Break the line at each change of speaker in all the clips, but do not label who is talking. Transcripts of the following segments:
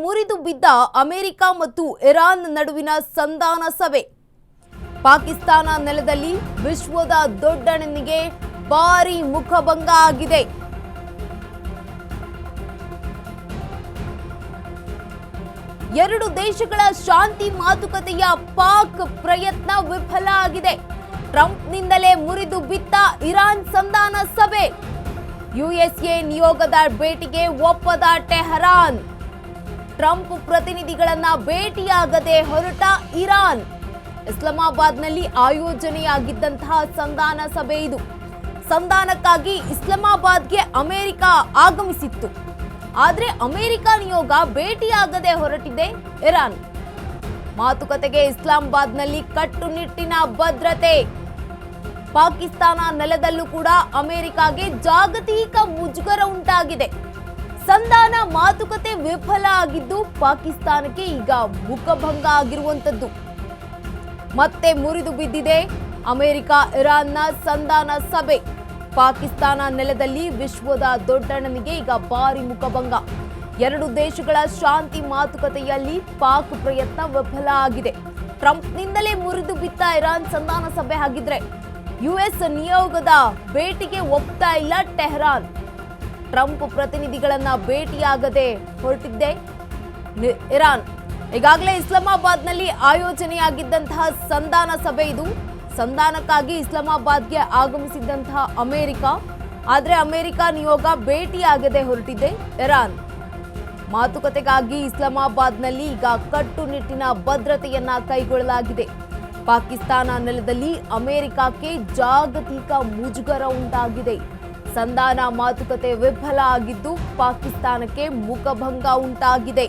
ಮುರಿದು ಬಿದ್ದ ಅಮೆರಿಕ ಮತ್ತು ಇರಾನ್ ನಡುವಿನ ಸಂಧಾನ ಸಭೆ. ಪಾಕಿಸ್ತಾನ ನೆಲದಲ್ಲಿ ವಿಶ್ವದ ದೊಡ್ಡಣ್ಣನಿಗೆ ಭಾರಿ ಮುಖಭಂಗ ಆಗಿದೆ. ಎರಡು ದೇಶಗಳ ಶಾಂತಿ ಮಾತುಕತೆಯ ಪಾಕ್ ಪ್ರಯತ್ನ ವಿಫಲ ಆಗಿದೆ. ಟ್ರಂಪ್ನಿಂದಲೇ ಮುರಿದು ಬಿದ್ದ ಇರಾನ್ ಸಂಧಾನ ಸಭೆ. ಯುಎಸ್ಎ ನಿಯೋಗದ ಭೇಟಿಗೆ ಒಪ್ಪದ ಟೆಹರಾನ್. ಟ್ರಂಪ್ ಪ್ರತಿನಿಧಿಗಳನ್ನ ಭೇಟಿಯಾಗದೆ ಹೊರಟ ಇರಾನ್. ಇಸ್ಲಾಮಾಬಾದ್ನಲ್ಲಿ ಆಯೋಜನೆಯಾಗಿದ್ದಂತಹ ಸಂಧಾನ ಸಭೆ ಇದು. ಸಂಧಾನಕ್ಕಾಗಿ ಇಸ್ಲಾಮಾಬಾದ್ಗೆ ಅಮೆರಿಕ ಆಗಮಿಸಿತ್ತು. ಆದರೆ ಅಮೆರಿಕ ನಿಯೋಗ ಭೇಟಿಯಾಗದೆ ಹೊರಟಿದೆ ಇರಾನ್. ಮಾತುಕತೆಗೆ ಇಸ್ಲಾಮಾಬಾದ್ನಲ್ಲಿ ಕಟ್ಟುನಿಟ್ಟಿನ ಭದ್ರತೆ. ಪಾಕಿಸ್ತಾನ ನೆಲದಲ್ಲೂ ಕೂಡ ಅಮೆರಿಕಾಗೆ ಜಾಗತಿಕ ಮುಜುಗರ ಉಂಟಾಗಿದೆ. ಸಂಧಾನ ಮಾತುಕತೆ ವಿಫಲ ಆಗಿದ್ದು ಪಾಕಿಸ್ತಾನಕ್ಕೆ ಈಗ ಮುಖಭಂಗ ಆಗಿರುವಂತದ್ದು. ಮತ್ತೆ ಮುರಿದು ಬಿದ್ದಿದೆ ಅಮೆರಿಕ ಇರಾನ್ನ ಸಂಧಾನ ಸಭೆ. ಪಾಕಿಸ್ತಾನ ನೆಲದಲ್ಲಿ ವಿಶ್ವದ ದೊಡ್ಡಣ್ಣನಿಗೆ ಈಗ ಭಾರಿ ಮುಖಭಂಗ. ಎರಡು ದೇಶಗಳ ಶಾಂತಿ ಮಾತುಕತೆಯಲ್ಲಿ ಪಾಕ್ ಪ್ರಯತ್ನ ವಿಫಲ ಆಗಿದೆ. ಟ್ರಂಪ್ನಿಂದಲೇ ಮುರಿದು ಬಿದ್ದ ಇರಾನ್ ಸಂಧಾನ ಸಭೆ ಆಗಿದ್ರೆ ಯುಎಸ್ ನಿಯೋಗದ ಭೇಟಿಗೆ ಒಪ್ತಾ ಇಲ್ಲ ಟೆಹರಾನ್. ಟ್ರಂಪ್ ಪ್ರತಿನಿಧಿಗಳನ್ನ ಭೇಟಿಯಾಗದೆ ಹೊರಟಿದ್ದೆ ಇರಾನ್. ಈಗಾಗಲೇ ಇಸ್ಲಾಮಾಬಾದ್ನಲ್ಲಿ ಆಯೋಜನೆಯಾಗಿದ್ದಂತಹ ಸಂಧಾನ ಸಭೆ ಇದು. ಸಂಧಾನಕ್ಕಾಗಿ ಇಸ್ಲಾಮಾಬಾದ್ಗೆ ಆಗಮಿಸಿದ್ದಂತಹ ಅಮೆರಿಕ, ಆದರೆ ಅಮೆರಿಕ ನಿಯೋಗ ಭೇಟಿಯಾಗದೆ ಹೊರಟಿದೆ ಇರಾನ್. ಮಾತುಕತೆಗಾಗಿ ಇಸ್ಲಾಮಾಬಾದ್ನಲ್ಲಿ ಈಗ ಕಟ್ಟುನಿಟ್ಟಿನ ಭದ್ರತೆಯನ್ನ ಕೈಗೊಳ್ಳಲಾಗಿದೆ. ಪಾಕಿಸ್ತಾನ ನೆಲದಲ್ಲಿ ಅಮೆರಿಕಕ್ಕೆ ಜಾಗತಿಕ ಮುಜುಗರ ಉಂಟಾಗಿದೆ. ಸಂಧಾನ ಮಾತುಕತೆ ವಿಫಲ ಆಗಿದ್ದು ಪಾಕಿಸ್ತಾನಕ್ಕೆ ಮುಖಭಂಗ ಉಂಟಾಗಿದೆ.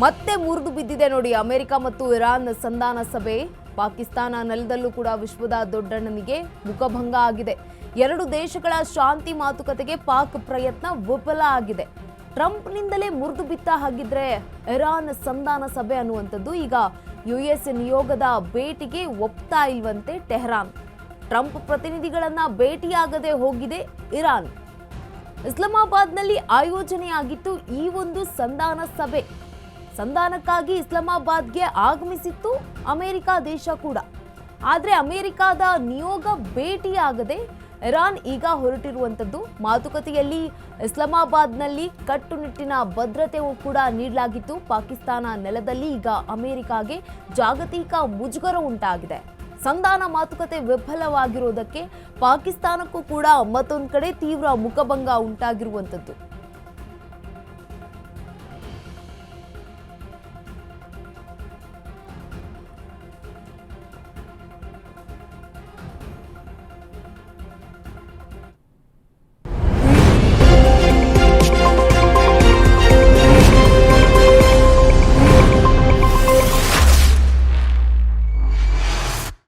ಮತ್ತೆ ಮುರಿದು ಬಿದ್ದಿದೆ ನೋಡಿ ಅಮೆರಿಕ ಮತ್ತು ಇರಾನ್ ಸಂಧಾನ ಸಭೆ. ಪಾಕಿಸ್ತಾನ ನೆಲದಲ್ಲೂ ಕೂಡ ವಿಶ್ವದ ದೊಡ್ಡಣ್ಣನಿಗೆ ಮುಖಭಂಗ ಆಗಿದೆ. ಎರಡು ದೇಶಗಳ ಶಾಂತಿ ಮಾತುಕತೆಗೆ ಪಾಕ್ ಪ್ರಯತ್ನ ವಿಫಲ ಆಗಿದೆ. ಟ್ರಂಪ್ನಿಂದಲೇ ಮುರಿದು ಬಿತ್ತ ಹಾಗಿದ್ರೆ ಇರಾನ್ ಸಂಧಾನ ಸಭೆ ಅನ್ನುವಂಥದ್ದು ಈಗ ಯುಎಸ್ ನಿಯೋಗದ ಭೇಟಿಗೆ ಒಪ್ತಾ ಇಲ್ವಂತೆ ಟೆಹರಾನ್. ಟ್ರಂಪ್ ಪ್ರತಿನಿಧಿಗಳನ್ನ ಭೇಟಿಯಾಗದೆ ಹೋಗಿದೆ ಇರಾನ್. ಇಸ್ಲಾಮಾಬಾದ್ನಲ್ಲಿ ಆಯೋಜನೆಯಾಗಿತ್ತು ಈ ಒಂದು ಸಂಧಾನ ಸಭೆ. ಸಂಧಾನಕ್ಕಾಗಿ ಇಸ್ಲಾಮಾಬಾದ್ಗೆ ಆಗಮಿಸಿತ್ತು ಅಮೆರಿಕ ದೇಶ ಕೂಡ. ಆದರೆ ಅಮೆರಿಕದ ನಿಯೋಗ ಭೇಟಿಯಾಗದೆ ಇರಾನ್ ಈಗ ಹೊರಟಿರುವಂಥದ್ದು. ಮಾತುಕತೆಯಲ್ಲಿ ಇಸ್ಲಾಮಾಬಾದ್ನಲ್ಲಿ ಕಟ್ಟುನಿಟ್ಟಿನ ಭದ್ರತೆ ಕೂಡ ನೀಡಲಾಗಿತ್ತು. ಪಾಕಿಸ್ತಾನ ನೆಲದಲ್ಲಿ ಈಗ ಅಮೆರಿಕಾಗೆ ಜಾಗತಿಕ ಮುಜುಗರ ಉಂಟಾಗಿದೆ. ಸಂಧಾನ ಮಾತುಕತೆ ವಿಫಲವಾಗಿರುವುದಕ್ಕೆ ಪಾಕಿಸ್ತಾನಕ್ಕೂ ಕೂಡ ಮತ್ತೊಂದು ಕಡೆ ತೀವ್ರ ಮುಖಭಂಗ ಉಂಟಾಗಿರುವಂಥದ್ದು.